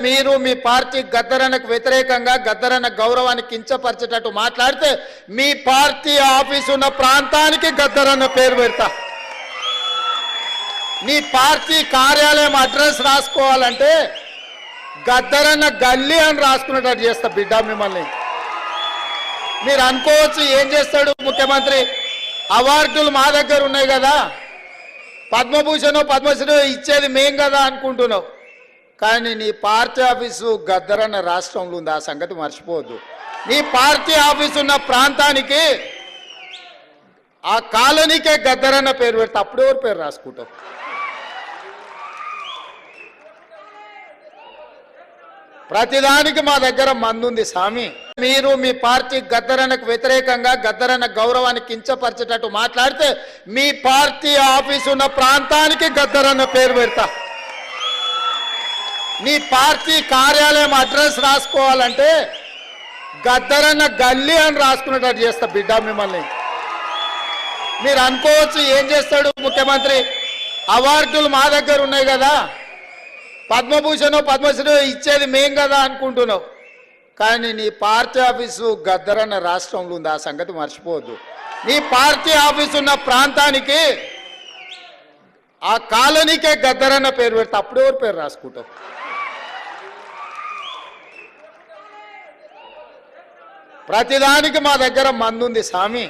మీరు మీ పార్టీ గద్దరనకు వ్యతిరేకంగా గద్దరన గౌరవాన్ని కించపరిచేటట్టు మాట్లాడితే మీ పార్టీ ఆఫీసు ఉన్న ప్రాంతానికి గద్దరన్న పేరు పెడతా. మీ పార్టీ కార్యాలయం అడ్రస్ రాసుకోవాలంటే గద్దరన్న గల్లీ అని రాసుకునేటట్టు చేస్తా బిడ్డ మిమ్మల్ని. మీరు అనుకోవచ్చు ఏం చేస్తాడు ముఖ్యమంత్రి, అవార్డులు మా దగ్గర ఉన్నాయి కదా, పద్మభూషణ్ పద్మశ్రీ ఇచ్చేది మేం కదా అనుకుంటున్నావు. కానీ నీ పార్టీ ఆఫీసు గద్దరన్న రాష్ట్రంలో ఉంది, ఆ సంగతి మర్చిపోవద్దు. నీ పార్టీ ఆఫీసు ఉన్న ప్రాంతానికి ఆ కాలనీకే గద్దరన్న పేరు పెడితే అప్పుడు ఎవరు పేరు రాసుకుంటావు? ప్రతిదానికి మా దగ్గర మందుంది స్వామి. మీరు మీ పార్టీ గద్దరనకు వ్యతిరేకంగా గద్దరన గౌరవాన్ని కించపరిచేటట్టు మాట్లాడితే మీ పార్టీ ఆఫీసు ఉన్న ప్రాంతానికి గద్దరన్న పేరు పెడతా. మీ పార్టీ కార్యాలయం అడ్రస్ రాసుకోవాలంటే గద్దరన్న గల్లీ అని రాసుకునేటట్టు చేస్తా బిడ్డ మిమ్మల్ని. మీరు అనుకోవచ్చు ఏం చేస్తాడు ముఖ్యమంత్రి, అవార్డులు మా దగ్గర ఉన్నాయి కదా, పద్మభూషణ్ పద్మశ్రీ ఇచ్చేది మేం కదా అనుకుంటున్నావు. కానీ నీ పార్టీ ఆఫీసు గద్దరన్న రాష్ట్రంలో ఉంది, ఆ సంగతి మర్చిపోవద్దు. నీ పార్టీ ఆఫీసు ఉన్న ప్రాంతానికి ఆ కాలనీకే గద్దరన్న పేరు పెడితే అప్పుడు ఎవరు పేరు రాసుకుంటావు? ప్రతిదానికి మా దగ్గర మందుంది స్వామి.